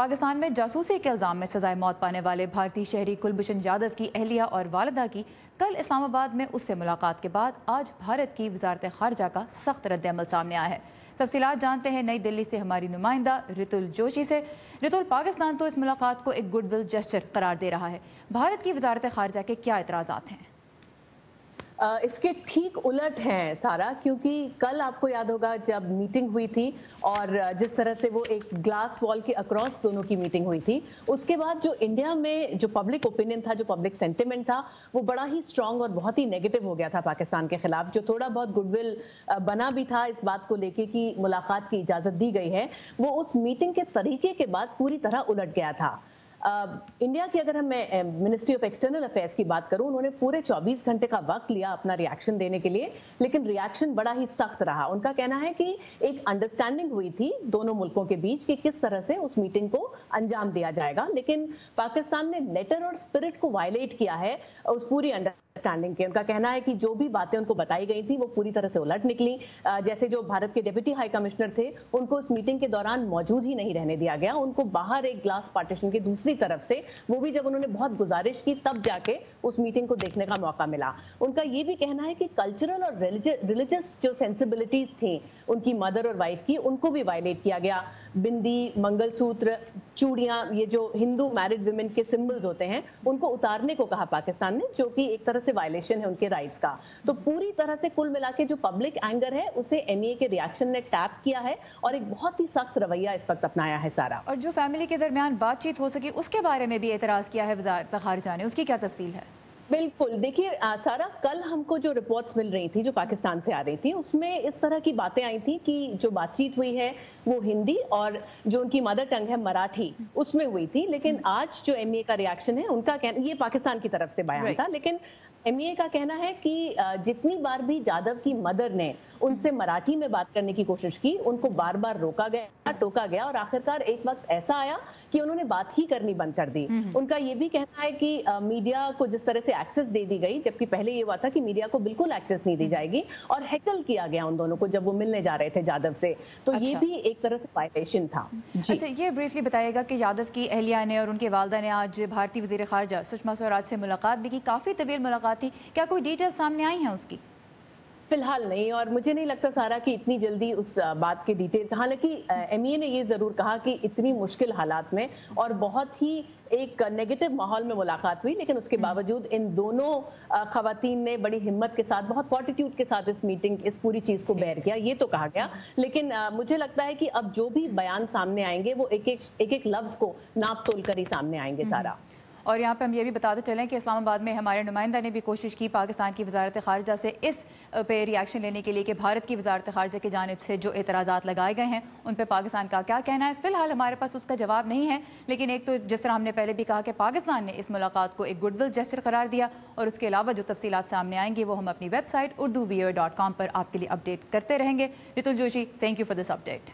پاکستان میں جاسوسی کے الزام میں سزائے موت پانے والے بھارتی شہری کلبھوشن جادو کی اہلیہ اور والدہ کی کل اسلام آباد میں اس سے ملاقات کے بعد آج بھارت کی وزارت خارجہ کا سخت رد عمل سامنے آیا ہے۔ تفصیلات جانتے ہیں نئی دلی سے ہماری نمائندہ رتل جوشی سے۔ رتل، پاکستان تو اس ملاقات کو ایک گڈ ول جسچر قرار دے رہا ہے، بھارت کی وزارت خارجہ کے کیا اعتراضات ہیں؟ اس کے ٹھیک الٹ ہیں سارا، کیونکہ کل آپ کو یاد ہوگا جب میٹنگ ہوئی تھی اور جس طرح سے وہ ایک گلاس وال کے اکراس دونوں کی میٹنگ ہوئی تھی، اس کے بعد جو انڈیا میں جو پبلک اوپینین تھا، جو پبلک سینٹیمنٹ تھا، وہ بڑا ہی اسٹرانگ اور بہت ہی نیگیٹو ہو گیا تھا پاکستان کے خلاف۔ جو تھوڑا بہت گڈ ول بنا بھی تھا اس بات کو لے کے کہ ملاقات کی اجازت دی گئی ہے، وہ اس میٹنگ کے طریقے کے بعد پوری طرح الٹ گیا تھا۔ انڈیا کی اگر میں منسٹری آف ایکسٹرنل افیئرس کی بات کروں، انہوں نے پورے 24 گھنٹے کا وقت لیا اپنا ری ایکشن دینے کے لیے، لیکن ری ایکشن بڑا ہی سخت رہا۔ ان کا کہنا ہے کہ ایک انڈرسٹینڈنگ ہوئی تھی دونوں ملکوں کے بیچ کہ کس طرح سے اس میٹنگ کو انجام دیا جائے گا، لیکن پاکستان نے لیٹر اور اسپرٹ کو وائلیٹ کیا ہے اس پوری انڈرسٹینڈنگ کے۔ ان کا کہنا ہے کہ جو بھی باتیں ان کو بتائی گئی تھی وہ پوری طرح سے الٹ نکلی۔ جیسے جو بھارت کے ڈپٹی ہائی کمشنر تھے، ان کو اس میٹنگ کے دوران موجود ہی نہیں رہنے دیا گیا، ان کو باہر ایک گلاس پارٹیشن کے دوسری طرف سے، وہ بھی جب انہوں نے بہت گزارش کی تب جا کے اس میٹنگ کو دیکھنے کا موقع ملا۔ ان کا یہ بھی کہنا ہے کہ کلچرل اور ریلیجس جو سینسیبلٹیز تھیں ان کی مدر اور وائف کی، ان کو بھی وائلیٹ کیا گیا۔ بندی، منگل سوتر، چوڑیاں، یہ جو ہندو میرڈ ویمن کے سمبلز ہوتے ہیں، ان کو اتارنے کو کہا پاکستان نے، جو کہ ایک طرح سے وائلیشن ہے ان کے رائٹس کا۔ تو پوری طرح سے کل ملا کے جو پبلک اینگر ہے اسے ایم ای اے کے ری ایکشن نے ٹیپ کیا ہے اور ایک بہت ہی سخت رویہ اس وقت اپنایا ہے سارا۔ اور جو فیملی کے درمیان بات چیت ہو سکی اس کے بارے میں بھی اعتراض کیا ہے وزارت خارجہ نے، اس کی کیا تفصیل ہے؟ بالکل، دیکھیے سارا، کل ہم کو جو رپورٹس مل رہی تھی جو پاکستان سے آ رہی تھی، اس میں اس طرح کی باتیں آئی تھی کہ جو بات چیت ہوئی ہے وہ ہندی اور جو ان کی مدر ٹنگ ہے مراٹھی، اس میں ہوئی تھی۔ لیکن آج جو ایم ای اے کا ری ایکشن ہے، ان کا کہنا، یہ پاکستان کی طرف سے بیان تھا، لیکن ایم ای اے کا کہنا ہے کہ جتنی بار بھی جادو کی مدر نے ان سے مراٹھی میں بات کرنے کی کوشش کی، ان کو بار بار روکا گیا، ٹوکا گیا، اور آخرکار ایک وقت ایسا آیا کہ انہوں نے بات ہی کرنی بند کر دی۔ ان کا یہ بھی کہنا ہے کہ میڈیا کو جس طرح سے ایکسس دے دی گئی، جبکہ پہلے یہ ہوا تھا کہ میڈیا کو بالکل ایکسس نہیں دی جائے گی، اور ہیکل کیا گیا ان دونوں کو جب وہ ملنے جا رہے تھے جادو سے، تو یہ بھی ایک طرح سے وائلیشن تھا۔ اچھا، یہ بریفلی بتائیے گا کہ یادو کی اہلیہ نے اور ان کے والدہ نے آج بھارتی وزیر خارجہ سشما سوراج سے ملاقات بھی کی، کافی طویل ملاقات تھی، کیا کوئی ڈیٹیل سامنے آئی ہیں اس کی؟ فی الحال نہیں، اور مجھے نہیں لگتا سارا کہ اتنی جلدی اس بات کے ڈیٹیلز، حالانکہ ایم ای اے نے یہ ضرور کہا کہ اتنی مشکل حالات میں اور بہت ہی ایک نیگیٹو ماحول میں ملاقات ہوئی، لیکن اس کے باوجود ان دونوں خواتین نے بڑی ہمت کے ساتھ، بہت فورٹیٹیوڈ کے ساتھ اس پوری چیز کو بیئر کیا، یہ تو کہا گیا۔ لیکن مجھے لگتا ہے کہ اب جو بھی بیان سامنے آئیں گے وہ ایک ایک لفظ کو ناپ تول کر ہی سامنے آئیں گے سارا۔ اور یہاں پہ ہم یہ بھی بتاتے چلیں کہ اسلام آباد میں ہمارے نمائندہ نے بھی کوشش کی پاکستان کی وزارت خارجہ سے اس پہ ری ایکشن لینے کے لیے کہ بھارت کی وزارت خارجہ کی جانب سے جو اعتراضات لگائے گئے ہیں ان پہ پاکستان کا کیا کہنا ہے۔ فی الحال ہمارے پاس اس کا جواب نہیں ہے، لیکن ایک تو جس طرح ہم نے پہلے بھی کہا کہ پاکستان نے اس ملاقات کو ایک گڈ ول جسچر قرار دیا، اور اس کے علاوہ جو تفصیلات سامنے آئیں گی وہ ہم اپنی ویب سائٹ urduvoa.com پر آپ کے لیے اپڈیٹ کرتے رہیں گے۔ Ratul Joshi, thank you for this update.